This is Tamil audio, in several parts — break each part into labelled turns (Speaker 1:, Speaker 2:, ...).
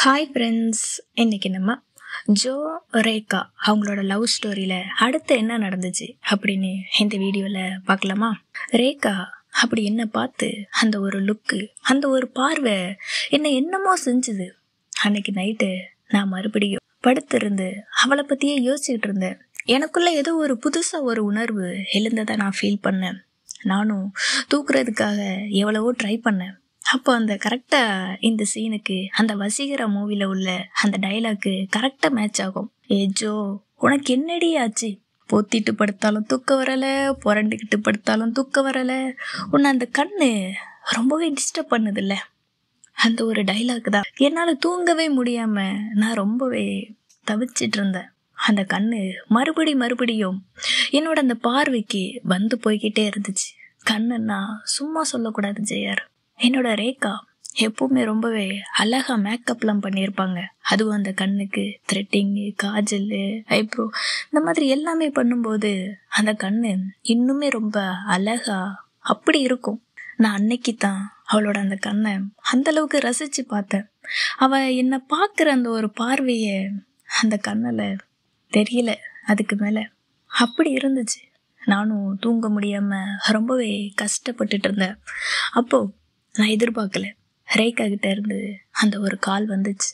Speaker 1: ஹாய் ஃப்ரெண்ட்ஸ், இன்னைக்கு நம்ம ஜோ ரேகா அவங்களோட லவ் ஸ்டோரியில் அடுத்து என்ன நடந்துச்சு அப்படின்னு இந்த வீடியோவில் பார்க்கலாமா. ரேகா அப்படி என்ன பார்த்து அந்த ஒரு லுக்கு, அந்த ஒரு பார்வை என்னமோ செஞ்சுது. அன்னைக்கு நைட்டு நான் மறுபடியும் படுத்திருந்து அவளை பற்றியே யோசிச்சுக்கிட்டு இருந்தேன். எனக்குள்ள ஏதோ ஒரு புதுசாக ஒரு உணர்வு எழுந்ததை நான் ஃபீல் பண்ணேன். நானும் தூக்குறதுக்காக எவ்வளவோ ட்ரை பண்ணேன். அப்போ அந்த கரெக்டாக இந்த சீனுக்கு அந்த வசீகரா மூவியில் உள்ள அந்த டைலாக்கு கரெக்டாக மேட்ச் ஆகும். ஜோ, உனக்கு என்னடி ஆச்சு? பொத்திட்டு படுத்தாலும் தூக்கம் வரலை, புரண்டுக்கிட்டு படுத்தாலும் தூக்கம் வரலை, உன்னை அந்த கண்ணு ரொம்பவே டிஸ்டர்ப் பண்ணுதில்ல. அந்த ஒரு டைலாக் தான் என்னால் தூங்கவே முடியாமல் நான் ரொம்பவே தவிச்சிட்டு இருந்தேன். அந்த கண்ணு மறுபடியும் என்னோட அந்த பார்வைக்கு வந்து போய்கிட்டே இருந்துச்சு. கண்ணுன்னா சும்மா சொல்லக்கூடாது ஜெயார். என்னோட ரேகா எப்பவுமே ரொம்பவே அழகா மேக்கப்லாம் பண்ணியிருப்பாங்க. அதுவும் அந்த கண்ணுக்கு த்ரெட்டிங்கு, காஜல், ஐப்ரோ இந்த மாதிரி எல்லாமே பண்ணும்போது அந்த கண்ணு இன்னுமே ரொம்ப அழகா அப்படி இருக்கும். நான் அன்னைக்கு தான் அவளோட அந்த கண்ணை அந்த அளவுக்கு ரசிச்சு பார்த்தேன். அவ என்னை பார்க்குற அந்த ஒரு பார்வையை அந்த கண்ணில் தெரியல, அதுக்கு மேலே அப்படி இருந்துச்சு. நானும் தூங்க முடியாமல் ரொம்பவே கஷ்டப்பட்டுட்டு இருந்தேன். அப்போது நான் எதிர்பார்க்கல, ரேகா கிட்ட இருந்து அந்த ஒரு கால் வந்துச்சு.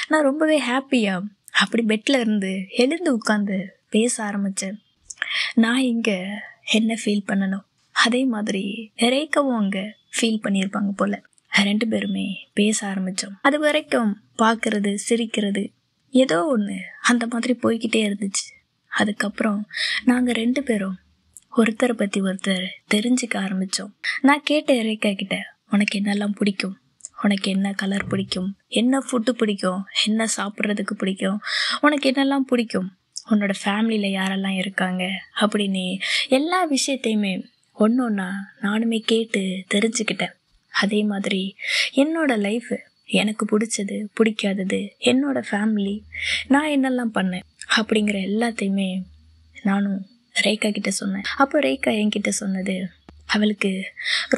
Speaker 1: நான் ரொம்பவே ஹாப்பியாக அப்படி பெட்டில் இருந்து எழுந்து உட்காந்து பேச ஆரம்பித்தேன். நான் இங்கே என்ன ஃபீல் பண்ணணும், அதே மாதிரி ரேகாவும் அங்கே ஃபீல் பண்ணியிருப்பாங்க போல். ரெண்டு பேருமே பேச ஆரம்பித்தோம். அது வரைக்கும் பார்க்கறது, சிரிக்கிறது ஏதோ ஒன்று அந்த மாதிரி போய்கிட்டே இருந்துச்சு. அதுக்கப்புறம் நாங்கள் ரெண்டு பேரும் ஒருத்தரை பற்றி ஒருத்தர் தெரிஞ்சுக்க ஆரம்பித்தோம். நான் கேட்டேன் ரேகா கிட்ட, உனக்கு என்னெல்லாம் பிடிக்கும், உனக்கு என்ன கலர் பிடிக்கும், என்ன ஃபுட்டு பிடிக்கும், என்ன சாப்பிட்றதுக்கு பிடிக்கும், உனக்கு என்னெல்லாம் பிடிக்கும், உன்னோட ஃபேமிலியில் யாரெல்லாம் இருக்காங்க அப்படின்னு எல்லா விஷயத்தையுமே ஒன்று ஒன்றா நானுமே கேட்டு தெரிஞ்சுக்கிட்டேன். அதே மாதிரி என்னோட லைஃபு, எனக்கு பிடிச்சது பிடிக்காதது, என்னோட ஃபேமிலி, நான் என்னெல்லாம் பண்ணேன் அப்படிங்கிற எல்லாத்தையுமே நானும் ரேகா கிட்ட சொன்னேன். அப்போ ரேகா என்கிட்ட சொன்னது, அவளுக்கு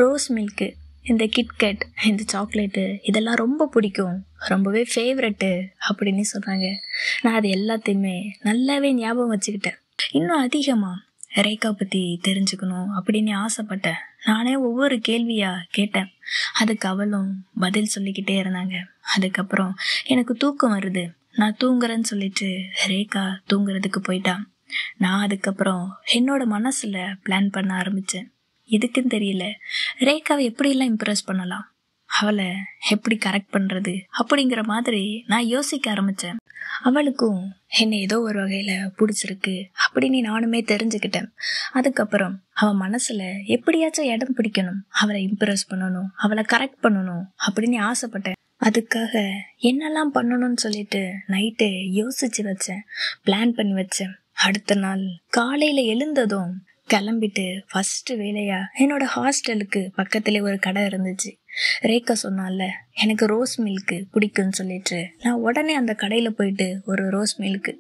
Speaker 1: ரோஸ் மில்க்கு, இந்த கிட்கேட், இந்த சாக்லேட்டு இதெல்லாம் ரொம்ப பிடிக்கும், ரொம்பவே ஃபேவரெட்டு அப்படின்னு சொன்னாங்க. நான் அது எல்லாத்தையுமே நல்லாவே ஞாபகம் வச்சுக்கிட்டேன். இன்னும் அதிகமாக ரேகா பற்றி தெரிஞ்சுக்கணும் அப்படின்னு ஆசைப்பட்டேன். நானே ஒவ்வொரு கேள்வியாக கேட்டேன். அதுக்கு அவளும் பதில் சொல்லிக்கிட்டே இருந்தாங்க. அதுக்கப்புறம் எனக்கு தூக்கம் வருது, நான் தூங்குறேன்னு சொல்லிட்டு ரேகா தூங்குறதுக்கு போயிட்டான். நான் அதுக்கப்புறம் என்னோட மனசில் பிளான் பண்ண ஆரம்பித்தேன். எதுக்குன்னு தெரியல, ரேகாவை எப்படியெல்லாம் இம்ப்ரெஸ் பண்ணலாம், அவளை எப்படி கரெக்ட் பண்ணுறது அப்படிங்கிற மாதிரி நான் யோசிக்க ஆரம்பித்தேன். அவளுக்கும் என்னை ஏதோ ஒரு வகையில் பிடிச்சிருக்கு அப்படின்னு நானுமே தெரிஞ்சுக்கிட்டேன். அதுக்கப்புறம் அவள் மனசில் எப்படியாச்சும் இடம் பிடிக்கணும், அவளை இம்ப்ரெஸ் பண்ணணும், அவளை கரெக்ட் பண்ணணும் அப்படின்னு ஆசைப்பட்டேன். அதுக்காக என்னெல்லாம் பண்ணணும்னு சொல்லிட்டு நைட்டு யோசித்து வச்சேன், பிளான் பண்ணி வச்சேன். அடுத்த நாள் காலையில் எழுந்ததும் கிளம்பிட்டு ஃபஸ்ட்டு வேலையாக என்னோட ஹாஸ்டலுக்கு பக்கத்துலேயே ஒரு கடை இருந்துச்சு. ரேகா சொன்னால எனக்கு ரோஸ் மில்க்கு பிடிக்குன்னு சொல்லிட்டு நான் உடனே அந்த கடையில் போயிட்டு ஒரு ரோஸ் மில்க்கு,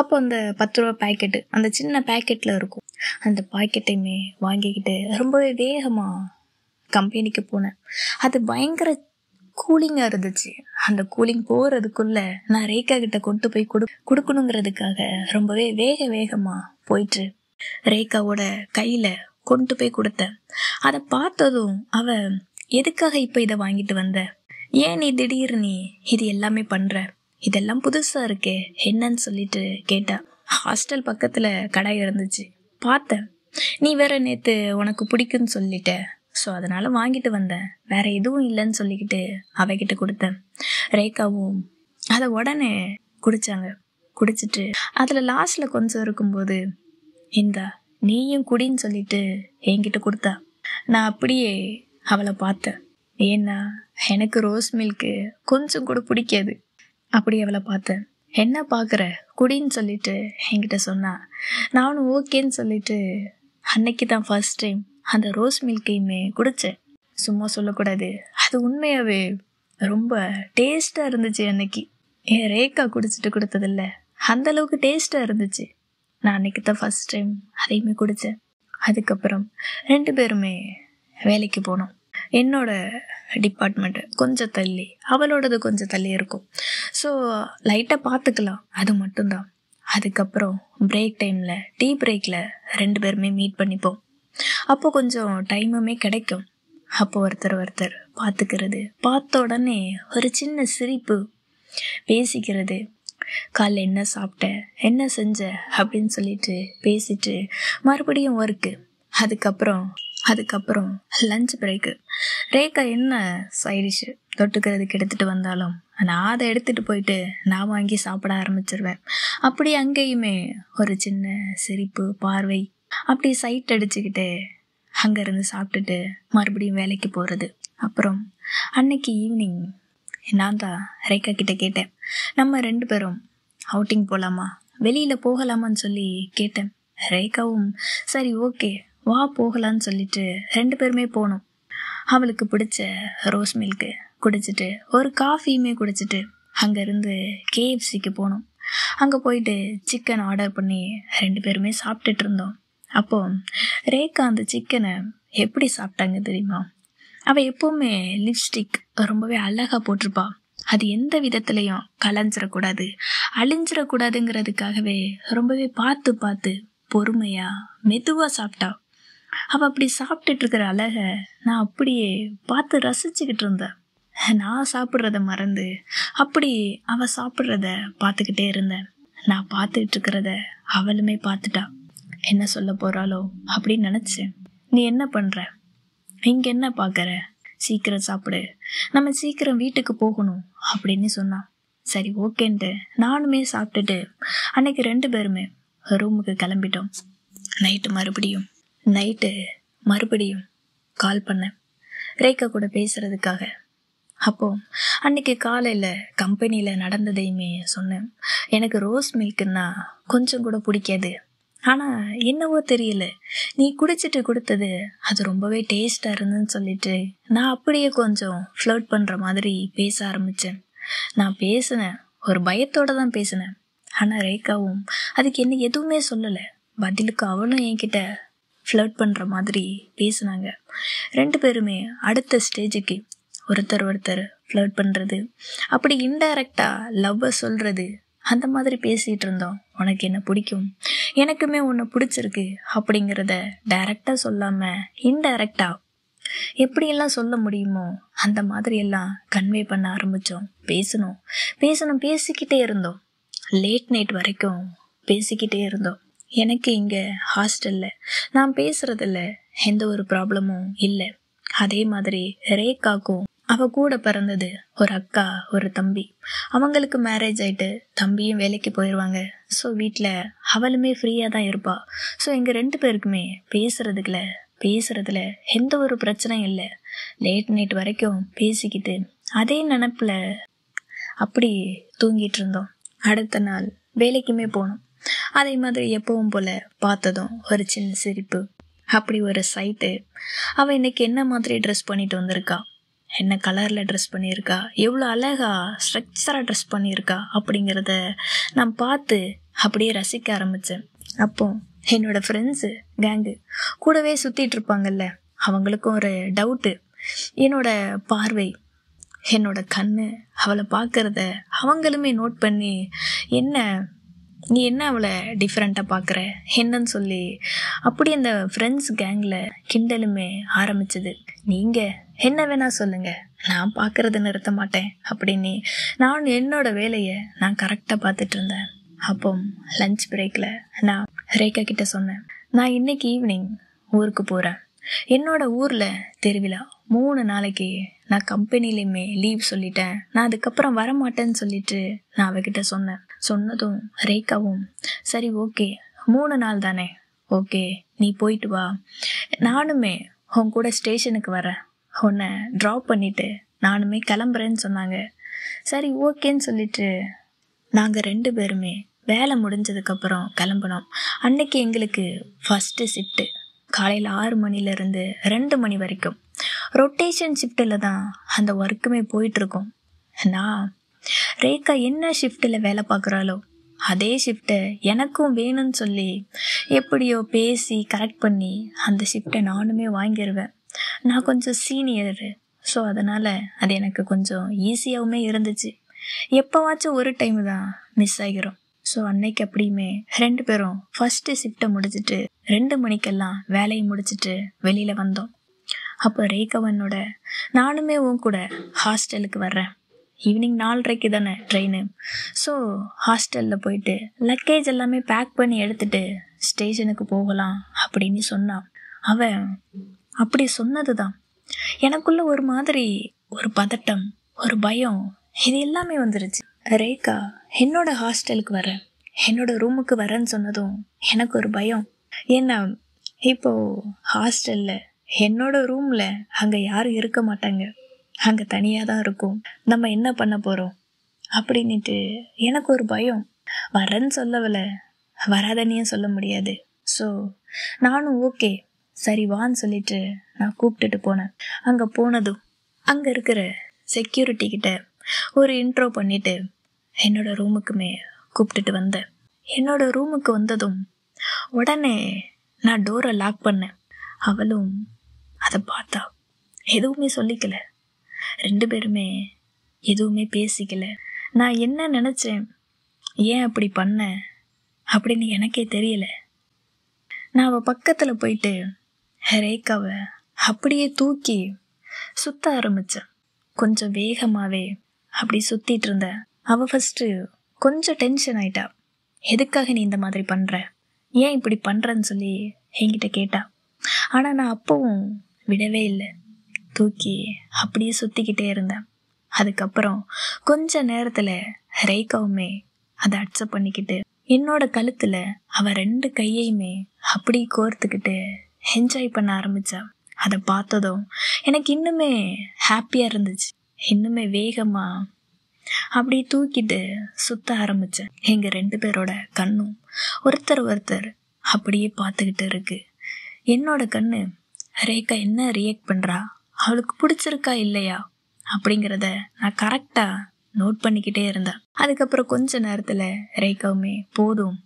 Speaker 1: அப்போ அந்த 10 ரூபா பேக்கெட்டு, அந்த சின்ன பேக்கெட்டில் இருக்கும், அந்த பாக்கெட்டையுமே வாங்கிக்கிட்டு ரொம்பவே வேகமாக கம்பெனிக்கு போனேன். அது பயங்கர கூலிங்காக இருந்துச்சு. அந்த கூலிங் போகிறதுக்குள்ளே நான் ரேகா கிட்ட கொண்டு போய் கொடுக்கணுங்கிறதுக்காக ரொம்பவே வேகமாக போயிட்டு ரேகாவோட கையில் கொண்டு போய் கொடுத்தேன். அதை பார்த்ததும் அவ, எதுக்காக இப்போ இதை வாங்கிட்டு வந்த, ஏன் நீ திடீர்னு இது எல்லாமே பண்ணுற, இதெல்லாம் புதுசாக இருக்கே என்னன்னு சொல்லிட்டு கேட்டா. ஹாஸ்டல் பக்கத்தில் கடை இருந்துச்சு, பார்த்தேன், நீ வேற நேற்று உனக்கு பிடிக்குன்னு சொல்லிட்ட, ஸோ அதனால் வாங்கிட்டு வந்தேன், வேற எதுவும் இல்லைன்னு சொல்லிக்கிட்டு அவகிட்ட கொடுத்தேன். ரேகாவும் அதை உடனே குடித்தாங்க. குடிச்சிட்டு அதில் லாஸ்ட்டில் கொஞ்சம் இருக்கும்போது, இந்தா நீயும் குடின்னு சொல்லிட்டு என்கிட்ட கொடுத்தா. நான் அப்படியே அவளை பார்த்தேன். ஏன்னா எனக்கு ரோஸ் மில்க்கு கொஞ்சம் கூட பிடிக்காது. அப்படி அவளை பார்த்தேன். என்ன பார்க்குற, குடின்னு சொல்லிட்டு என்கிட்ட சொன்னா. நானும் ஓகேன்னு சொல்லிட்டு அன்னைக்கு தான் ஃபர்ஸ்ட் டைம் அந்த ரோஸ் மில்க்கையுமே குடித்தேன். சும்மா சொல்லக்கூடாது, அது உண்மையாகவே ரொம்ப டேஸ்ட்டாக இருந்துச்சு. அன்னைக்கு என் ரேகா குடிச்சிட்டு கொடுத்ததில்ல, அந்தளவுக்கு டேஸ்ட்டாக இருந்துச்சு. நான் அன்றைக்கி தான் ஃபஸ்ட் டைம் அதையுமே குடித்தேன். அதுக்கப்புறம் ரெண்டு பேருமே வேலைக்கு போனோம். என்னோட டிபார்ட்மெண்ட்டு கொஞ்சம் தள்ளி, அவளோடது கொஞ்சம் தள்ளி இருக்கும். ஸோ லைட்டாக பார்த்துக்கலாம், அது மட்டும்தான். அதுக்கப்புறம் பிரேக் டைமில், டீ பிரேக்கில் 2 பேருமே மீட் பண்ணிப்போம். அப்போ கொஞ்சம் டைமுமே கிடைக்கும். அப்போ ஒருத்தர் பார்த்துக்கிறது, பார்த்த உடனே ஒரு சின்ன சிரிப்பு, பேசிக்கிறது, காலைல என்ன சாப்பிட்ட, என்ன செஞ்ச அப்படின்னு சொல்லிட்டு பேசிட்டு மறுபடியும் ஒர்க்கு. அதுக்கப்புறம் லஞ்ச் பிரேக்கு. ரேகா என்ன சைடிஷு தொட்டுக்கிறதுக்கு எடுத்துகிட்டு வந்தாலும் நான் அதை எடுத்துகிட்டு போயிட்டு நான் வாங்கி சாப்பிட ஆரம்பிச்சிருவேன். அப்படி அங்கேயுமே ஒரு சின்ன சிரிப்பு, பார்வை, அப்படி சைட் அடிச்சுக்கிட்டு அங்கேருந்து சாப்பிட்டுட்டு மறுபடியும் வேலைக்கு போகிறது. அப்புறம் அன்னைக்கு ஈவினிங் நான் தான் ரேகா கிட்டே கேட்டேன், நம்ம 2 பேரும் அவுட்டிங் போகலாமா, வெளியில் போகலாமான்னு சொல்லி கேட்டேன். ரேகாவும் சரி ஓகே வா போகலான்னு சொல்லிட்டு 2 பேருமே போனோம். அவளுக்கு பிடிச்ச ரோஸ் மில்க்கு குடிச்சிட்டு ஒரு காஃபியுமே குடிச்சிட்டு அங்கேருந்து KFCக்கு போனோம். அங்கே போயிட்டு சிக்கன் ஆர்டர் பண்ணி 2 பேருமே சாப்பிட்டுட்டு இருந்தோம். அப்போது ரேகா அந்த சிக்கனை எப்படி சாப்பிட்டாங்க தெரியுமா? அவள் எப்போவுமே லிப்ஸ்டிக் ரொம்பவே அழகாக போட்டிருப்பா. அது எந்த விதத்துலையும் கலைஞ்சிடக்கூடாது, அழிஞ்சிடக்கூடாதுங்கிறதுக்காகவே ரொம்பவே பார்த்து பொறுமையாக மெதுவாக சாப்பிட்டா. அவள் அப்படி சாப்பிட்டுட்டு இருக்கிற அழகை நான் அப்படியே பார்த்து ரசிச்சுக்கிட்டு இருந்தேன். நான் சாப்பிட்றத மறந்து அப்படி அவள் சாப்பிட்றத பார்த்துக்கிட்டே இருந்தேன். நான் பார்த்துக்கிட்டு இருக்கிறத அவளுமே பார்த்துட்டா. என்ன சொல்ல போகிறாளோ அப்படின்னு நினச்சேன். நீ என்ன பண்ணுற, இங்கே என்ன பார்க்குற, சீக்கிரம் சாப்பிடு, நம்ம சீக்கிரம் வீட்டுக்கு போகணும் அப்படின்னு சொன்னான். சரி ஓகேன்ட்டு நானுமே சாப்பிட்டுட்டு அன்னைக்கு 2 பேருமே ரூமுக்கு கிளம்பிட்டோம். நைட்டு மறுபடியும் கால் பண்ணேன் ரேகா கூட பேசுகிறதுக்காக. அப்போது அன்றைக்கி காலையில் கம்பெனியில் நடந்ததையுமே சொன்னேன். எனக்கு ரோஸ் மில்க்குன்னா கொஞ்சம் கூட பிடிக்காது, ஆனால் என்னவோ தெரியல, நீ குடிச்சிட்டு கொடுத்தது அது ரொம்பவே டேஸ்ட்டாக இருந்துன்னு சொல்லிட்டு நான் அப்படியே கொஞ்சம் ஃப்ளர்ட் பண்ணுற மாதிரி பேச ஆரம்பித்தேன். நான் பேசினேன், ஒரு பயத்தோடு தான் பேசினேன். ஆனால் ரேகாவும் அதுக்கு என்ன எதுவுமே சொல்லலை. பதிலுக்கு அவளும் என்கிட்ட ஃப்ளர்ட் பண்ணுற மாதிரி பேசினாங்க. 2 பேருமே அடுத்த ஸ்டேஜுக்கு ஒருத்தர் ஃப்ளர்ட் பண்ணுறது, அப்படி இன்டைரக்டாக லவ்வை சொல்கிறது, அந்த மாதிரி பேசிகிட்டு இருந்தோம். உனக்கு என்ன பிடிக்கும், எனக்குமே உன்னை பிடிச்சிருக்கு அப்படிங்கிறத டைரெக்டாக சொல்லாமல் இன்டைரக்டாக எப்படியெல்லாம் சொல்ல முடியுமோ அந்த மாதிரியெல்லாம் கன்வே பண்ண ஆரம்பித்தோம். பேசிக்கிட்டே இருந்தோம். லேட் நைட் வரைக்கும் பேசிக்கிட்டே இருந்தோம். எனக்கு இங்கே ஹாஸ்டலில் நான் பேசுகிறதில்ல எந்த ஒரு ப்ராப்ளமும் இல்லை. அதே மாதிரி ரேகாக்கும் அவள் கூட பிறந்தது ஒரு அக்கா, ஒரு தம்பி, அவங்களுக்கு மேரேஜ் ஆகிட்டு தம்பியும் வேலைக்கு போயிடுவாங்க. ஸோ வீட்டில் அவளுமே ஃப்ரீயாக தான் இருப்பாள். ஸோ எங்கள் 2 பேருக்குமே பேசுகிறதுல எந்த ஒரு பிரச்சனையும் இல்லை. லேட் நைட் வரைக்கும் பேசிக்கிட்டு அதே நினப்பில் அப்படி தூங்கிட்டு இருந்தோம். அடுத்த நாள் வேலைக்குமே போனோம். அதே மாதிரி எப்பவும் போல் பார்த்ததும் ஒரு சின்ன சிரிப்பு, அப்படி ஒரு சைட்டு. அவள் இன்றைக்கி என்ன மாதிரி ட்ரெஸ் பண்ணிட்டு வந்திருக்கா, என்ன கலரில் ட்ரெஸ் பண்ணியிருக்கா, எவ்வளோ அழகாக ஸ்ட்ரக்சராக ட்ரெஸ் பண்ணியிருக்கா அப்படிங்கிறத நான் பார்த்து அப்படியே ரசிக்க ஆரம்பித்தேன். அப்போ என்னோடய ஃப்ரெண்ட்ஸு கேங்கு கூடவே சுற்றிட்டு இருப்பாங்கல்ல, அவங்களுக்கும் ஒரு டவுட்டு. என்னோடய பார்வை, என்னோட கண்ணு அவளை பார்க்குறத அவங்களுமே நோட் பண்ணி, நீ என்ன அவளை டிஃப்ரெண்ட்டாக பார்க்குற என்னன்னு சொல்லி அப்படி அந்த ஃப்ரெண்ட்ஸ் கேங்கில் கிண்டலுமே ஆரம்பிச்சது. நீங்கள் என்ன வேணால் சொல்லுங்கள், நான் பார்க்குறத நிறுத்த மாட்டேன் அப்படின்னு நான் என்னோட வேலையை நான் கரெக்டாக பார்த்துட்டு இருந்தேன். அப்போ லஞ்ச் பிரேக்கில் நான் ரேகா கிட்ட சொன்னேன், நான் இன்னைக்கு ஈவினிங் ஊருக்கு போகிறேன். என்னோட ஊரில் திருவிழா 3 நாளைக்கு நான் கம்பெனிலையுமே லீவ் சொல்லிட்டேன். நான் அதுக்கப்புறம் வரமாட்டேன்னு சொல்லிட்டு நான் அவகிட்ட சொன்னதும் ரேகாவும் சரி ஓகே 3 நாள் தானே, ஓகே நீ போயிட்டு வா, நானுமே உன் கூட ஸ்டேஷனுக்கு வரேன், உன்னை ட்ராப் பண்ணிவிட்டு நானுமே கிளம்புறேன்னு சொன்னாங்க. சரி ஓகேன்னு சொல்லிட்டு நாங்கள் 2 பேருமே வேலை முடிஞ்சதுக்கப்புறம் கிளம்பினோம். அன்னைக்கு எங்களுக்கு ஃபஸ்ட்டு ஷிஃப்ட்டு காலையில் 6 மணிலேருந்து 2 மணி வரைக்கும் ரொட்டேஷன் ஷிஃப்ட்டில் தான் அந்த ஒர்க்குமே போயிட்டுருக்கோம். நான் ரேகா என்ன ஷிஃப்ட்டில் வேலை பார்க்குறாளோ அதே ஷிஃப்ட்டை எனக்கும் வேணும்னு சொல்லி எப்படியோ பேசி கரெக்ட் பண்ணி அந்த ஷிஃப்ட்டை நானுமே வாங்கிடுவேன். நான் கொஞ்சம் சீனியரு. ஸோ அதனால் அது எனக்கு கொஞ்சம் ஈஸியாகவுமே இருந்துச்சு. எப்போவாச்சும் ஒரு டைம் தான் மிஸ் ஆகிறோம். ஸோ அன்னைக்கு அப்படியுமே 2 பேரும் ஃபஸ்ட்டு ஷிஃப்ட்டை முடிச்சுட்டு 2 மணிக்கெல்லாம் வேலையை முடிச்சுட்டு வெளியில் வந்தோம். அப்போ ரேகாவனோட நானுமே உன் கூட ஹாஸ்டலுக்கு வர்றேன், ஈவினிங் 4:30 தானே ட்ரெயின். ஸோ ஹாஸ்டலில் போயிட்டு லக்கேஜ் எல்லாமே பேக் பண்ணி எடுத்துகிட்டு ஸ்டேஷனுக்கு போகலாம் அப்படின்னு சொன்னான். அவன் அப்படி சொன்னது தான் எனக்குள்ள ஒரு மாதிரி ஒரு பதட்டம், ஒரு பயம், இது எல்லாமே வந்துருச்சு. ரேகா என்னோட ஹாஸ்டலுக்கு வரேன், என்னோட ரூமுக்கு வரேன்னு சொன்னதும் எனக்கு ஒரு பயம். ஏன்னா இப்போ ஹாஸ்டலில் என்னோட ரூமில் அங்கே யாரும் இருக்க மாட்டாங்க, அங்கே தனியாக தான் இருக்கும். நம்ம என்ன பண்ண போகிறோம் அப்படின்ட்டு எனக்கு ஒரு பயம். வரேன்னு சொல்லவில்லை, வராதனையும் சொல்ல முடியாது. ஸோ நானும் ஓகே சரி வான்னு சொல்லிட்டு நான் கூப்பிட்டுட்டு போனேன். அங்கே போனதும் அங்கே இருக்கிற செக்யூரிட்டி கிட்ட ஒரு இன்ட்ரோ பண்ணிவிட்டு என்னோட ரூமுக்குமே கூப்பிட்டுட்டு வந்தேன். என்னோட ரூமுக்கு வந்ததும் உடனே நான் டோரை லாக் பண்ணேன். அவளும் அதை பார்த்தா எதுவுமே சொல்லிக்கல, 2 பேருமே எதுவுமே பேசிக்கல. நான் என்ன நினச்சேன், ஏன் அப்படி பண்ணேன் அப்படின்னு எனக்கே தெரியல. நான் அவள் பக்கத்தில் போயிட்டு ரேகாவை அப்படியே தூக்கி சுற்ற ஆரம்பித்தேன். கொஞ்சம் வேகமாகவே அப்படி சுற்றிட்டு இருந்தேன். அவள் ஃபஸ்ட்டு கொஞ்சம் டென்ஷன் ஆயிட்டா. எதுக்காக நீ இந்த மாதிரி பண்ணுற, ஏன் இப்படி பண்ணுறன்னு சொல்லி என்கிட்ட கேட்டா. ஆனால் நான் அப்பவும் விடவே இல்லை, தூக்கி அப்படியே சுற்றிக்கிட்டே இருந்தேன். அதுக்கப்புறம் கொஞ்ச நேரத்தில் ரேகாவுமே அதை அக்செப்ட் பண்ணிக்கிட்டு என்னோட கழுத்தில் அவள் 2 கையையுமே அப்படி கோர்த்துக்கிட்டு என்ஜாய் பண்ண ஆரம்பித்தா. அதை பார்த்ததும் எனக்கு இன்னுமே ஹாப்பியாக இருந்துச்சு. இன்னுமே வேகமாக அப்படியே தூக்கிட்டு சுற்ற ஆரம்பித்தேன். எங்கள் 2 பேரோட கண்ணும் ஒருத்தர் அப்படியே பார்த்துக்கிட்டு இருக்கு. என்னோட கண்ணு ரேகா என்ன ரியாக்ட் பண்ணுறா, அவளுக்கு பிடிச்சிருக்கா இல்லையா அப்படிங்கிறத நான் கரெக்டாக நோட் பண்ணிக்கிட்டே இருந்தேன். அதுக்கப்புறம் கொஞ்ச நேரத்தில் ரேகாவுமே போதும்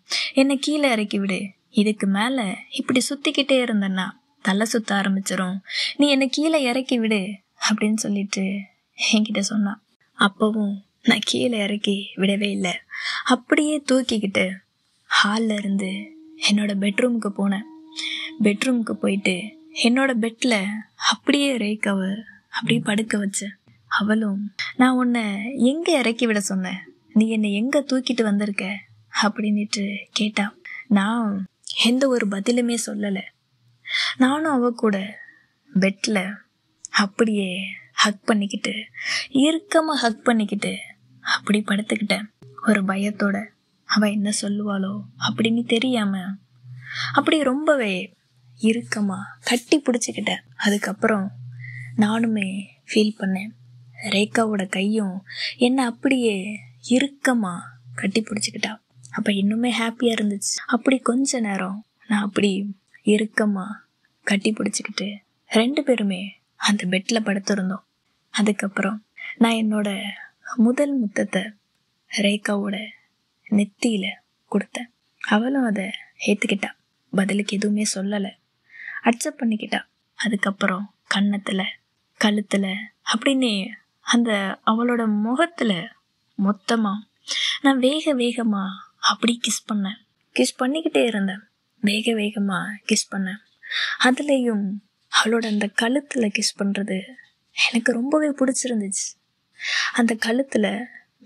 Speaker 1: என்னை கீழே இறக்கி விடு, இதுக்கு மேலே இப்படி சுற்றிக்கிட்டே இருந்தேன்னா தலை சுற்ற ஆரம்பிச்சிடும், நீ என்னை கீழே இறக்கி விடு அப்படின்னு சொல்லிட்டு என்கிட்ட சொன்னான். அப்போவும் நான் கீழே இறக்கி விடவே இல்லை, அப்படியே தூக்கிக்கிட்டு ஹாலில் இருந்து என்னோட பெட்ரூமுக்கு போனேன். பெட்ரூமுக்கு போயிட்டு என்னோட பெட்டில் அப்படியே ரேகாவை அப்படியே படுக்க வச்சேன். அவளும் நான் உன்னை எங்கே இறக்கி விட சொன்னேன், நீ என்னை எங்கே தூக்கிட்டு வந்திருக்க அப்படின்ட்டு கேட்டா. நான் எந்த ஒரு பதிலுமே சொல்லலை. நானும் அவ கூட பெட்டில் அப்படியே ஹக் பண்ணிக்கிட்டு இறுக்கமாக ஹக் பண்ணிக்கிட்டு அப்படி படுத்துக்கிட்டேன். ஒரு பயத்தோட அவள் என்ன சொல்லுவாளோ அப்படின்னு தெரியாமல் அப்படி ரொம்பவே இறுக்கமாக கட்டி பிடிச்சிக்கிட்டேன். அதுக்கப்புறம் நானுமே ஃபீல் பண்ணேன், ரேகாவோட கையும் என்னை அப்படியே இறுக்கமாக கட்டி பிடிச்சிக்கிட்டா. அப்போ இன்னுமே ஹாப்பியாக இருந்துச்சு. அப்படி கொஞ்ச நேரம் நான் அப்படி இறுக்கமாக கட்டி பிடிச்சிக்கிட்டு 2 பேருமே அந்த பெட்டில் படுத்திருந்தோம். அதுக்கப்புறம் நான் என்னோட முதல் முத்தத்தை ரேகாவோட நெத்தியில் கொடுத்தேன். அவளும் அதை ஏற்றுக்கிட்டா, பதிலுக்கு எதுவுமே சொல்லலை, அக்செப்ட் பண்ணிக்கிட்டா. அதுக்கப்புறம் கன்னத்தில் கழுத்தில் அப்படின்னு அந்த அவளோட முகத்தில் மொத்தமாக நான் வேகமாக அப்படி கிஸ் பண்ணேன். கிஸ் பண்ணிக்கிட்டே இருந்தேன், வேகமாக கிஸ் பண்ணேன். அதுலேயும் அவளோட அந்த கழுத்தில் கிஸ் பண்ணுறது எனக்கு ரொம்பவே பிடிச்சிருந்துச்சு. அந்த கழுத்தில்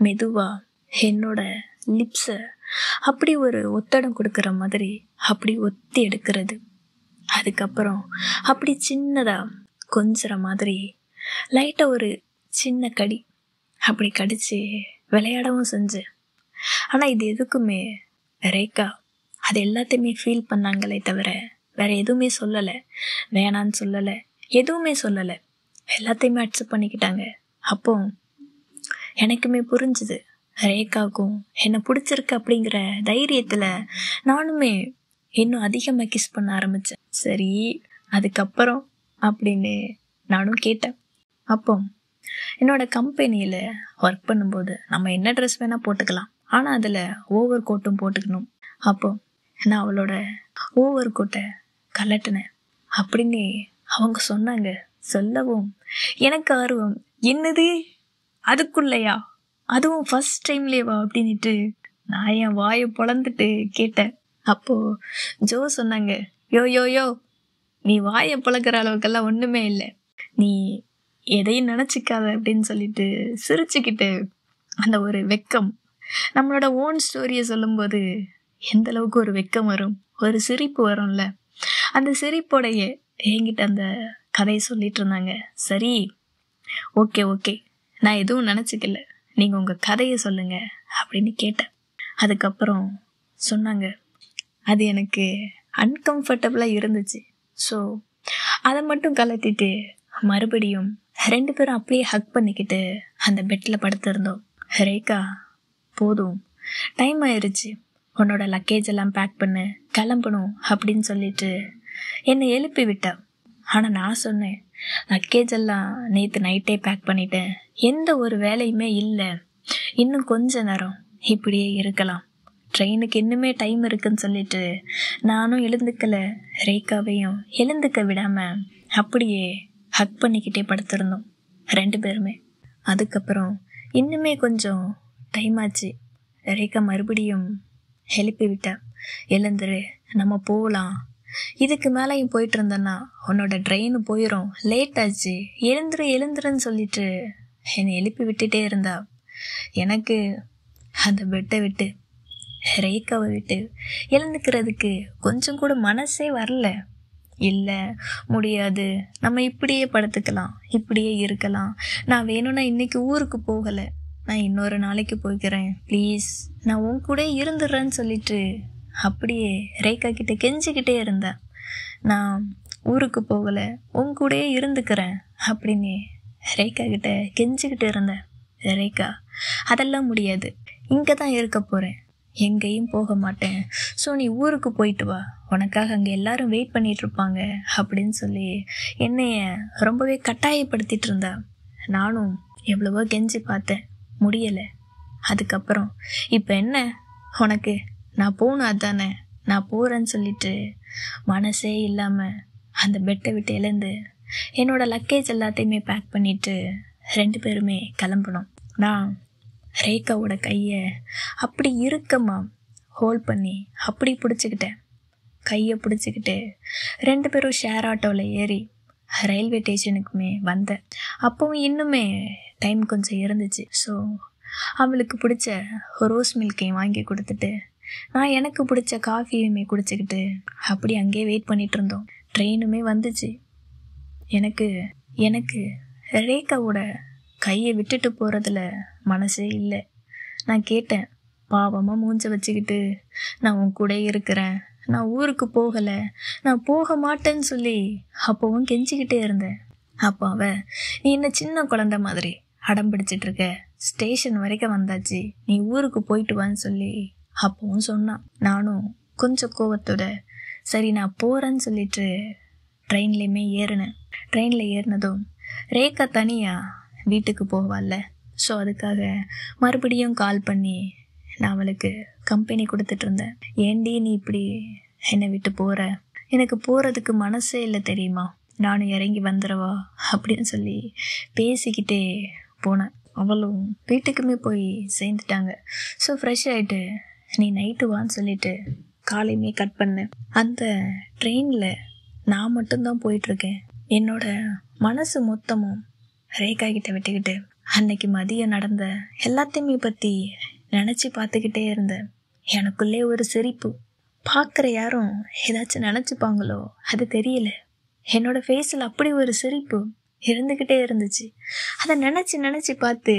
Speaker 1: மெதுவாக என்னோட லிப்ஸை அப்படி ஒரு ஒத்தடம் கொடுக்குற மாதிரி அப்படி ஒத்தி எடுக்கிறது. அதுக்கப்புறம் அப்படி சின்னதாக கொஞ்சிற மாதிரி லைட்டாக ஒரு சின்ன கடி அப்படி கடித்து விளையாடவும் செஞ்சேன். ஆனால் இது எதுக்குமே ரேகா அது எல்லாத்தையுமே ஃபீல் பண்ணாங்களே தவிர வேறு எதுவுமே சொல்லலை, வேணான்னு சொல்லலை, எதுவுமே சொல்லலை, எல்லாத்தையுமே அக்செப்ட் பண்ணிக்கிட்டாங்க. அப்போ எனக்குமே புரிஞ்சுது, ரேகாவுக்கும் என்னை பிடிச்சிருக்கு அப்படிங்கிற தைரியத்தில் நானுமே இன்னும் அதிகமாக கிஸ் பண்ண ஆரம்பித்தேன். சரி அதுக்கப்புறம் அப்படின்னு நானும் கேட்டேன். அப்போ என்னோடய கம்பெனியில் ஒர்க் பண்ணும்போது நம்ம என்ன ட்ரெஸ் வேணால் போட்டுக்கலாம், ஆனால் அதில் ஓவர் கோட்டும் போட்டுக்கணும். அப்போ நான் அவளோட ஓவர் கோட்டை கலட்டினேன். அப்படின்னு அவங்க சொன்னாங்க. சொல்லவும் எனக்கு ஆர்வம், என்னது அதுக்குள்ளையா, அதுவும் ஃபர்ஸ்ட் டைம்லேவா அப்படின்ட்டு நான் என் வாயை பொளந்துட்டு கேட்டேன். அப்போ ஜோ சொன்னாங்க, யோ யோ யோ, நீ வாயை பழக்கிற அளவுக்கெல்லாம் ஒன்றுமே இல்லை, நீ எதையும் நினச்சிக்காத அப்படின்னு சொல்லிட்டு சிரிச்சுக்கிட்டு, அந்த ஒரு வெக்கம், நம்மளோட ஓன் ஸ்டோரியை சொல்லும்போது எந்த அளவுக்கு ஒரு வெக்கம் வரும், ஒரு சிரிப்பு வரும்ல, அந்த சிரிப்போடைய என்கிட்ட அந்த கதையை சொல்லிட்டு இருந்தாங்க. சரி, ஓகே ஓகே, நான் எதுவும் நினச்சிக்கல, நீங்கள் உங்கள் கதையை சொல்லுங்க அப்படின்னு கேட்டேன். அதுக்கப்புறம் சொன்னாங்க, அது எனக்கு அன்கம்ஃபர்டபுளாக இருந்துச்சு. ஸோ அதை மட்டும் கலட்டிட்டு மறுபடியும் 2 பேரும் அப்படியே ஹக் பண்ணிக்கிட்டு அந்த பெட்டில் படுத்திருந்தோம். ரேகா, போதும், டைம் ஆயிடுச்சு, உன்னோட லக்கேஜ் எல்லாம் பேக் பண்ணு, கிளம்பணும் அப்படின்னு சொல்லிட்டு என்னை எழுப்பி விட்டா. ஆனால் நான் சொன்னேன், லக்கேஜ் எல்லாம் நேற்று நைட்டே பேக் பண்ணிட்டேன், எந்த ஒரு வேலையுமே இல்லை, இன்னும் கொஞ்ச நேரம் இப்படியே இருக்கலாம், ட்ரெயினுக்கு இன்னுமே டைம் இருக்குன்னு சொல்லிட்டு நானும் எழுந்துக்கல, ரேகாவையும் எழுந்துக்க விடாமல் அப்படியே ஹக் பண்ணிக்கிட்டே படுத்திருந்தோம் 2 பேருமே. அதுக்கப்புறம் இன்னுமே கொஞ்சம் டைம் ஆச்சு. ரேகா மறுபடியும் எழுப்பி விட்டா, எழுந்துரு, நம்ம போகலாம், இதுக்கு மேலேயும் போயிட்டு இருந்தேன்னா உன்னோட ட்ரெயின் போயிடும், லேட் ஆச்சு, எழுந்துருன்னு சொல்லிட்டு என்னை எழுப்பி விட்டுட்டே இருந்தா. எனக்கு அந்த பெட்டை விட்டு, ரேகாவை விட்டு எழுந்துக்கிறதுக்கு கொஞ்சம் கூட மனசே வரல. இல்லை, முடியாது, நம்ம இப்படியே படுத்துக்கலாம், இப்படியே இருக்கலாம், நான் வேணும்னா இன்னைக்கு ஊருக்கு போகலை, நான் இன்னொரு நாளைக்கு போய்க்கிறேன், ப்ளீஸ் நான் உன் கூட இருந்துடுறேன்னு சொல்லிட்டு அப்படியே ரேகா கிட்ட கெஞ்சிக்கிட்டே இருந்தேன். நான் ஊருக்கு போகலை, உன் கூடயே இருந்துக்கிறேன் அப்படின்னு ரேகா கிட்ட கெஞ்சிக்கிட்டு இருந்தேன். ரேகா, அதெல்லாம் முடியாது, இங்கே தான் இருக்க போகிறேன், எங்கேயும் போக மாட்டேன், ஸோ நீ ஊருக்கு போயிட்டு வா, உனக்காக அங்கே எல்லாரும் வெயிட் பண்ணிட்டு இருப்பாங்க அப்படின்னு சொல்லி என்னைய ரொம்பவே கட்டாயப்படுத்திட்டு இருந்தா. நானும் எவ்வளவோ கெஞ்சி பார்த்தேன், முடியலை. அதுக்கப்புறம் இப்போ என்ன உனக்கு, நான் போகணும் அதானே, நான் போகிறேன்னு சொல்லிட்டு மனசே இல்லாமல் அந்த பெட்டை விட்டு எழுந்து என்னோட லக்கேஜ் எல்லாத்தையுமே பேக் பண்ணிவிட்டு 2 பேருமே கிளம்புனோம். நான் ரேகாவோட கையை அப்படி இறுக்கமா ஹோல்ட் பண்ணி அப்படி பிடிச்சிக்கிட்டேன். கையை பிடிச்சிக்கிட்டு 2 பேரும் ஷேர் ஆட்டோவில் ஏறி ரயில்வே ஸ்டேஷனுக்குமே வந்தேன். அப்போவும் இன்னுமே டைம் கொஞ்சம் இருந்துச்சு. ஸோ அவளுக்கு பிடிச்ச ரோஸ் மில்கையும் வாங்கி கொடுத்துட்டு நான் எனக்கு பிடிச்ச காஃபியுமே குடிச்சிக்கிட்டு அப்படி அங்கேயே வெயிட் பண்ணிகிட்டு இருந்தோம். ட்ரெயினுமே வந்துச்சு. எனக்கு ரேகாவோட கையை விட்டுட்டு போகிறதுல மனசே இல்லை. நான் கேட்டேன், பாவமாக மூஞ்ச வச்சுக்கிட்டு, நான் உன் கூட இருக்கிறேன், நான் ஊருக்கு போகலை, நான் போக மாட்டேன்னு சொல்லி அப்போவும் கெஞ்சிக்கிட்டே இருந்தேன். அப்போ அவன், நீ என்ன சின்ன குழந்தை மாதிரி அடம் பிடிச்சிட்டு இருக்க, ஸ்டேஷன் வரைக்கும் வந்தாச்சு, நீ ஊருக்கு போயிட்டு வான்னு சொல்லி அப்போவும் சொன்னான். நானும் கொஞ்சம் கோவத்தோட சரி நான் போகிறேன்னு சொல்லிட்டு ட்ரெயின்லேயுமே ஏறினேன். ட்ரெயினில் ஏறினதும் ரேகா தனியாக வீட்டுக்கு போவாள்ல, ஸோ அதுக்காக மறுபடியும் கால் பண்ணி நான் அவளுக்கு கம்பெனி கொடுத்துட்டு இருந்தேன். ஏண்டி நீ இப்படி என்னை விட்டு போகிற, எனக்கு போகிறதுக்கு மனசே இல்லை தெரியுமா, நானும் இறங்கி வந்துடவா அப்படின்னு சொல்லி பேசிக்கிட்டே போனேன். அவளும் வீட்டுக்குமே போய் சேர்ந்துட்டாங்க. ஸோ ஃப்ரெஷ் ஆகிட்டு நீ நைட்டு வான்னு சொல்லிட்டு காலையுமே கட் பண்ணேன். அந்த ட்ரெயினில் நான் மட்டும்தான் போயிட்டுருக்கேன். என்னோட மனசு மொத்தமும் ரேகா கிட்ட விட்டுக்கிட்டு அன்னைக்கு மதியம் நடந்த எல்லாத்தையுமே பற்றி நினச்சி பார்த்துக்கிட்டே இருந்தேன். எனக்குள்ளே ஒரு சிரிப்பு. பார்க்குற யாரும் ஏதாச்சும் நினச்சிப்பாங்களோ அது தெரியல, என்னோட ஃபேஸில் அப்படி ஒரு சிரிப்பு இருந்துக்கிட்டே இருந்துச்சு. அதை நினச்சி பார்த்து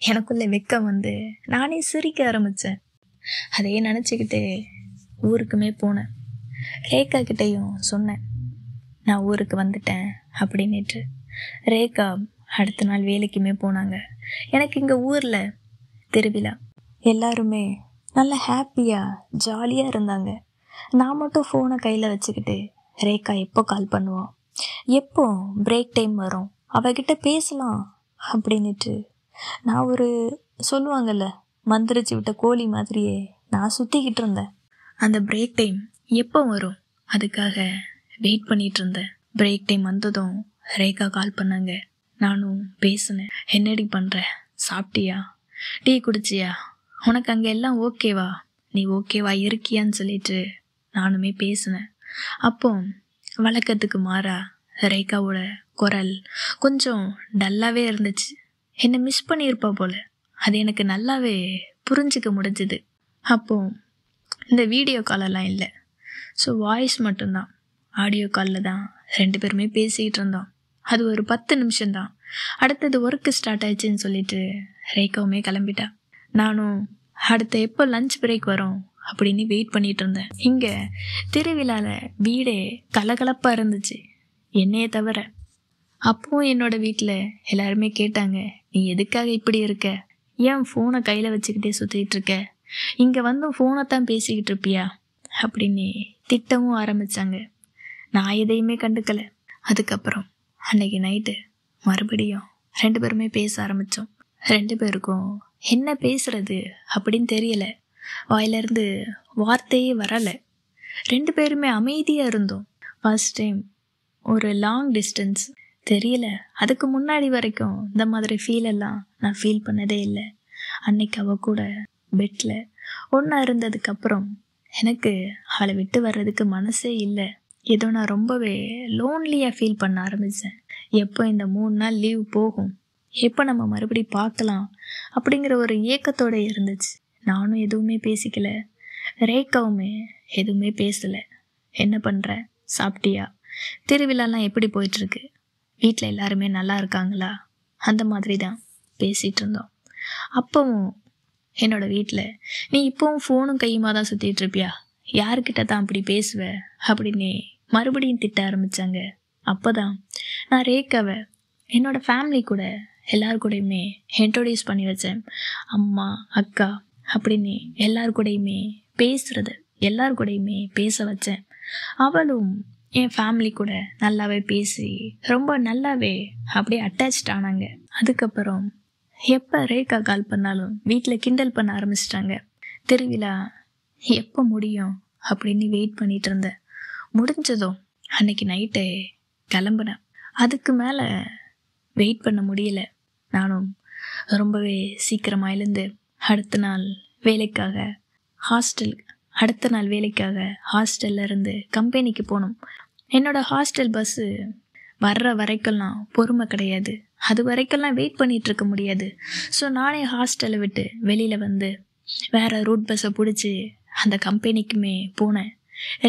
Speaker 1: எனக்குள்ளே வெக்கம் வந்து நானே சிரிக்க ஆரம்பித்தேன். அதையே நினச்சிக்கிட்டு ஊருக்குமே போனேன். ரேகா கிட்டேயும் சொன்னேன், நான் ஊருக்கு வந்துட்டேன் அப்படின்னுட்டு. ரேகா அடுத்த நாள் வேலைக்குமே போனாங்க. எனக்கு இங்கே ஊரில் திருவிழா, எல்லாருமே நல்லா ஹாப்பியாக ஜாலியாக இருந்தாங்க. நான் மட்டும் ஃபோனை கையில் வச்சுக்கிட்டு ரேகா எப்போ கால் பண்ணுவான், எப்போ பிரேக் டைம் வரும், அவகிட்ட பேசலாம் அப்படின்னுட்டு நான் ஒரு சொல்லுவாங்கள்ல மந்திரிச்சு விட்ட கோழி மாதிரியே நான் சுற்றிக்கிட்டு இருந்தேன். அந்த பிரேக் டைம் எப்போ வரும் அதுக்காக வெயிட் பண்ணிகிட்டு இருந்தேன். பிரேக் டைம் வந்ததும் ரேகா கால் பண்ணாங்க. நானும் பேசினேன். என்னடி பண்ணுற, சாப்பிட்டியா, டீ குடிச்சியா, உனக்கு அங்கே எல்லாம் ஓகேவா, நீ ஓகேவா இருக்கியான்னு சொல்லிட்டு நானுமே பேசினேன். அப்போ வழக்கத்துக்கு மாறா ரேகாவோட குரல் கொஞ்சம் டல்லாகவே இருந்துச்சு. என்னை மிஸ் பண்ணியிருப்பா போல, அது எனக்கு நல்லாவே புரிஞ்சிக்க முடிஞ்சுது. அப்போ இந்த வீடியோ காலெல்லாம் இல்லை, ஸோ வாய்ஸ் மட்டும்தான். ஆடியோ காலில் தான் 2 பேருமே பேசிகிட்டு இருந்தோம். அது ஒரு 10 நிமிஷம்தான். அடுத்தது ஒர்க்கு ஸ்டார்ட் ஆயிடுச்சுன்னு சொல்லிட்டு ரேகாவுமே கிளம்பிட்டா. நானும் அடுத்த எப்போ லஞ்ச் பிரேக் வரும் அப்படின்னு வெயிட் பண்ணிட்டு இருந்தேன். இங்கே திருவிழாவில் வீடே கலகலப்பாக இருந்துச்சு, என்னையே தவிர. அப்போவும் என்னோட வீட்டில் எல்லாருமே கேட்டாங்க, நீ எதுக்காக இப்படி இருக்க, ஏன் ஃபோனை கையில் வச்சுக்கிட்டே சுற்றிக்கிட்டு இருக்க, இங்கே வந்து ஃபோனை தான் பேசிக்கிட்டு இருப்பியா அப்படின்னு திட்டவும் ஆரம்பித்தாங்க. நான் எதையுமே கண்டுக்கலை. அதுக்கப்புறம் அன்னைக்கு நைட்டு மறுபடியும் 2 பேருமே பேச ஆரம்பித்தோம். 2 பேருக்கும் என்ன பேசுறது அப்படின்னு தெரியலை, வாயிலிருந்து வார்த்தையே வரலை. 2 பேருமே அமைதியாக இருந்தோம். ஃபர்ஸ்ட் டைம் ஒரு லாங் டிஸ்டன்ஸ். தெரியல, அதுக்கு முன்னாடி வரைக்கும் இந்த மாதிரி ஃபீலெல்லாம் நான் ஃபீல் பண்ணதே இல்லை. அன்னைக்கு அவ கூட பெட்டில் ஒன்றா இருந்ததுக்கப்புறம் எனக்கு அவளை விட்டு வர்றதுக்கு மனசே இல்லை. ஏதோ நான் ரொம்பவே லோன்லியாக ஃபீல் பண்ண ஆரம்பித்தேன். எப்போ இந்த 3 நாள் லீவ் போகும், எப்போ நம்ம மறுபடி பார்க்கலாம் அப்படிங்கிற ஒரு ஏக்கத்தோடு இருந்துச்சு. நானும் எதுவுமே பேசிக்கல, ரேகாவுமே எதுவுமே பேசலை. என்ன பண்ணுற, சாப்பிட்டியா, திருவிழாலாம் எப்படி போயிட்டுருக்கு, வீட்டில் எல்லாருமே நல்லா இருக்காங்களா, அந்த மாதிரி தான் பேசிகிட்டு இருந்தோம். அப்போவும் என்னோடய வீட்டில் நீ இப்போவும் ஃபோனும் கையுமா தான் சுற்றிட்டு இருப்பியா, யாருக்கிட்ட தான் அப்படி பேசுவ அப்படின்னு மறுபடியும் திட்ட ஆரம்பித்தாங்க. அப்போ தான் நான் ரேகாவை என்னோடய ஃபேமிலி கூட எல்லார் கூடயுமே இன்ட்ரோடியூஸ் பண்ணி வச்சேன். அம்மா, அக்கா அப்படின்னு எல்லார் கூடயுமே பேசுகிறது, எல்லார் கூடயுமே பேச வச்சேன். அவளும் என் ஃபேமிலி கூட நல்லாவே பேசி ரொம்ப நல்லாவே அப்படியே அட்டாச்ட் ஆனாங்க. அதுக்கப்புறம் எப்போ ரேகா கால் பண்ணாலும் வீட்டில் கிண்டல் பண்ண ஆரம்பிச்சிட்டாங்க. திருவிழா எப்போ முடியும் அப்படின்னு வெயிட் பண்ணிட்டு இருந்தேன். முடிஞ்சதும் அன்னைக்கு நைட்டே கிளம்புனேன். அதுக்கு மேலே வெயிட் பண்ண முடியல. நானும் ரொம்பவே சீக்கிரமாக எழுந்து அடுத்த நாள் வேலைக்காக ஹாஸ்டல்ல இருந்து கம்பெனிக்கு போகணும். என்னோடய ஹாஸ்டல் பஸ்ஸு வர்ற வரைக்கெல்லாம் பொறுமை கிடையாது, அது வரைக்கெல்லாம் வெயிட் பண்ணிகிட்டு இருக்க முடியாது. ஸோ நானே ஹாஸ்டலை விட்டு வெளியில் வந்து வேறு ரூட் பஸ்ஸை பிடிச்சி அந்த கம்பெனிக்குமே போனேன்.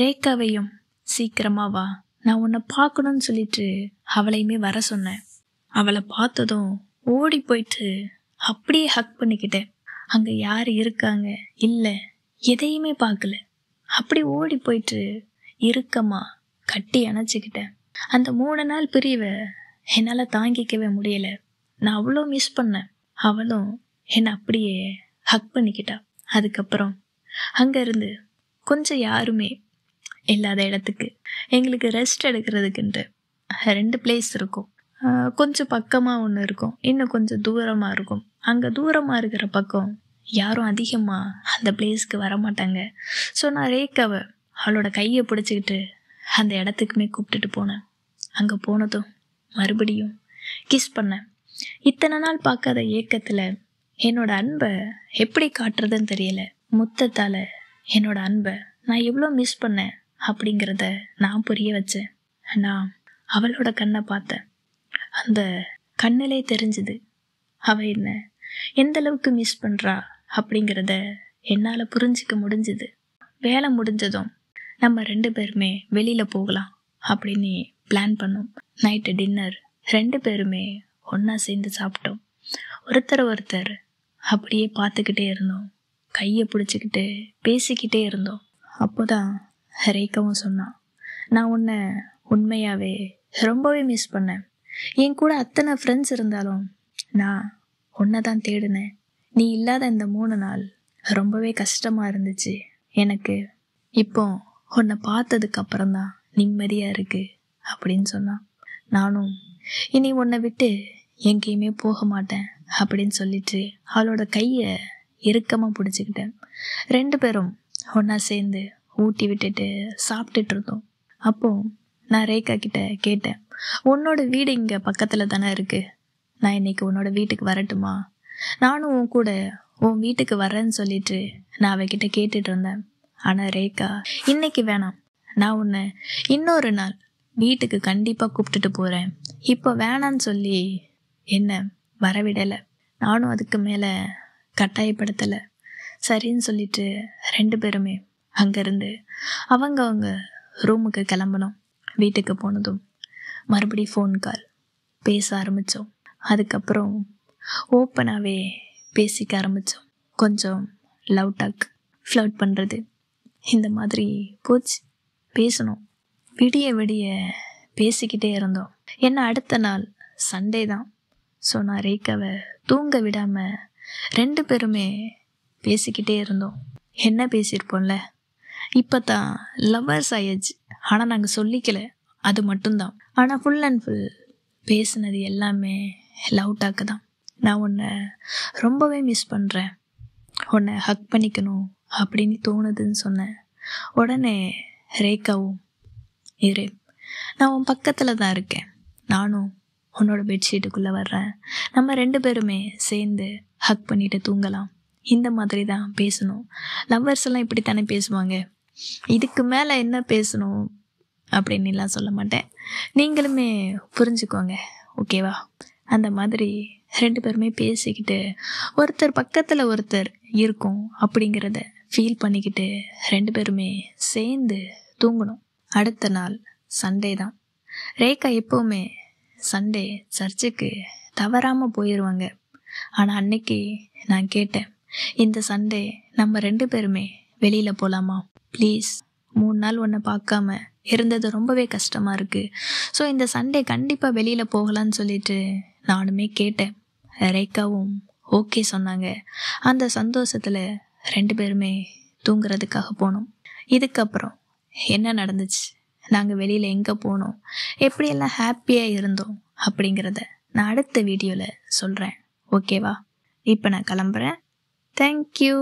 Speaker 1: ரேகாவையும் சீக்கிரமாக வா, நான் உன்னை பார்க்கணுன்னு சொல்லிட்டு அவளையுமே வர சொன்னேன். அவளை பார்த்ததும் ஓடி போயிட்டு அப்படியே ஹக் பண்ணிக்கிட்டேன். அங்கே யார் இருக்காங்க இல்லை எதையுமே பார்க்கல, அப்படி ஓடி போயிட்டு இறுக்கமா கட்டி அணைச்சிக்கிட்டேன். அந்த 3 நாள் பிரிவை என்னால் தாங்கிக்கவே முடியல. நான் அவ்வளோ மிஸ் பண்ணேன். அவளும் என்னை அப்படியே ஹக் பண்ணிக்கிட்டா. அதுக்கப்புறம் அங்கேருந்து கொஞ்சம் யாருமே இல்லாத இடத்துக்கு எங்களுக்கு ரெஸ்ட் எடுக்கிறதுக்குன்ட்டு 2 பிளேஸ் இருக்கும். கொஞ்சம் பக்கமாக ஒன்று இருக்கும், இன்னும் கொஞ்சம் தூரமாக இருக்கும். அங்கே தூரமாக இருக்கிற பக்கம் யாரும் அதிகமாக அந்த பிளேஸ்க்கு வரமாட்டாங்க. ஸோ நான் ரேகாவை அவளோட கையை பிடிச்சிக்கிட்டு அந்த இடத்துக்குமே கூப்பிட்டுட்டு போனேன். அங்கே போனதும் மறுபடியும் கிஸ் பண்ணேன். இத்தனை நாள் பார்க்காத ஏக்கத்தில் என்னோட அன்பை எப்படி காட்டுறதுன்னு தெரியல. முத்தத்தால் என்னோட அன்பை நான் எவ்வளோ மிஸ் பண்ணேன் அப்படிங்கிறத நான் புரிய வச்சேன். நான் அவளோட கண்ணை பார்த்தேன். அந்த கண்ணிலே தெரிஞ்சுது அவள் என்ன எந்த அளவுக்கு மிஸ் பண்ணுறா அப்படிங்கிறத என்னால் புரிஞ்சிக்க முடிஞ்சுது. வேலை முடிஞ்சதும் நம்ம 2 பேருமே வெளியில் போகலாம் அப்படின்னு பிளான் பண்ணோம். நைட்டு டின்னர் 2 பேருமே ஒன்றா சேர்ந்து சாப்பிட்டோம். ஒருத்தர் அப்படியே பார்த்துக்கிட்டே இருந்தோம், கையை பிடிச்சிக்கிட்டு பேசிக்கிட்டே இருந்தோம். அப்போ தான் ரேகாவும் சொன்னான், நான் உன்னை உண்மையாகவே ரொம்பவே மிஸ் பண்ணேன். என் கூட அத்தனை ஃப்ரெண்ட்ஸ் இருந்தாலும் நான் உன்னை தான் தேடினேன். நீ இல்லாத இந்த 3 நாள் ரொம்பவே கஷ்டமாக இருந்துச்சு எனக்கு. இப்போ உன்னை பார்த்ததுக்கு அப்புறம்தான் நிம்மதியாக இருக்குது அப்படின்னு சொன்னான். நானும் இனி உன்னை விட்டு எங்கேயுமே போக மாட்டேன் அப்படின்னு சொல்லிட்டு அவளோட கையை இறுக்கமாக பிடிச்சிக்கிட்டேன். 2 பேரும் ஒன்றா சேர்ந்து ஊட்டி விட்டுட்டு சாப்பிட்டுட்டு இருந்தோம். அப்போது நான் ரேகா கிட்ட கேட்டேன், உன்னோட வீடு இங்கே பக்கத்தில் தானே இருக்குது, நான் இன்னைக்கு உன்னோட வீட்டுக்கு வரட்டுமா? நானும் உன் கூட உன் வீட்டுக்கு வரேன்னு சொல்லிட்டு நான் அவகிட்ட கேட்டுட்டு இருந்தேன். ஆனால் ரேகா, இன்னைக்கு வேணாம், நான் உன்னை இன்னொரு நாள் வீட்டுக்கு கண்டிப்பாக கூப்பிட்டுட்டு போகிறேன், இப்போ வேணான்னு சொல்லி என்ன வரவிடலை. நானும் அதுக்கு மேலே கட்டாயப்படுத்தலை. சரின்னு சொல்லிட்டு 2 பேருமே அங்கேருந்து அவங்க ரூமுக்கு கிளம்பணும். வீட்டுக்கு போனதும் மறுபடி ஃபோன் கால் பேச ஆரம்பித்தோம். அதுக்கப்புறம் ஓப்பனாகவே பேசிக்க ஆரம்பித்தோம். கொஞ்சம் லவ் டாக், ஃப்ளர்ட் பண்ணுறது, இந்த மாதிரி போச்சு. பேசணும், விடிய விடிய பேசிக்கிட்டே இருந்தோம். ஏன்னா அடுத்த நாள் சண்டே தான். ஸோ நான் ரேகாவை தூங்க விடாமல் 2 பேருமே பேசிக்கிட்டே இருந்தோம். என்ன பேசியிருப்போம்ல, இப்போ தான் லவ்வர்ஸ் ஆயாச்சு, ஆனால் நாங்கள் சொல்லிக்கல, அது மட்டும்தான். ஆனால் ஃபுல் அண்ட் ஃபுல் பேசினது எல்லாமே லவ் டாக்கு தான். நான் உன்னை ரொம்பவே மிஸ் பண்ணுறேன், உன்னை ஹக் பண்ணிக்கணும் அப்படின்னு தோணுதுன்னு சொன்னேன். உடனே ரேகாவும், இரு, நான் உன் பக்கத்தில் தான் இருக்கேன், நானும் உன்னோட பெட்ஷீட்டுக்குள்ளே வர்றேன், நம்ம 2 பேருமே சேர்ந்து ஹக் பண்ணிட்டு தூங்கலாம், இந்த மாதிரி தான் பேசணும். லவ்வர்ஸ் எல்லாம் இப்படி தானே பேசுவாங்க, இதுக்கு மேலே என்ன பேசணும் அப்படின்லாம் சொல்ல மாட்டேன், நீங்களுமே புரிஞ்சுக்கோங்க, ஓகேவா? அந்த மாதிரி 2 பேருமே பேசிக்கிட்டு ஒருத்தர் பக்கத்தில் ஒருத்தர் இருக்கும் அப்படிங்கிறத ஃபீல் பண்ணிக்கிட்டு 2 பேருமே சேர்ந்து தூங்கணும். அடுத்த நாள் சண்டே தான். ரேகா எப்போவுமே சண்டே சர்ச்சுக்கு தவறாமல் போயிடுவாங்க. ஆனால் அன்னைக்கு நான் கேட்டேன், இந்த சண்டே நம்ம 2 பேருமே வெளியில் போகலாமா ப்ளீஸ்? 3 நாள் உன்னை பார்க்காம இருந்தது ரொம்பவே கஷ்டமாக இருக்குது. ஸோ இந்த சண்டே கண்டிப்பாக வெளியில் போகலான்னு சொல்லிட்டு நானுமே கேட்டேன். ரேகாவும் ஓகே சொன்னாங்க. அந்த சந்தோஷத்தில் 2 பேருமே தூங்குறதுக்காக போனோம். இதுக்கப்புறம் என்ன நடந்துச்சு, நாங்கள் வெளியில் எங்கே போனோம், எப்படியெல்லாம் ஹாப்பியாக இருந்தோம் அப்படிங்கிறத நான் அடுத்த வீடியோவில் சொல்கிறேன், ஓகேவா? இப்போ நான் கிளம்புறேன். தேங்க்யூ.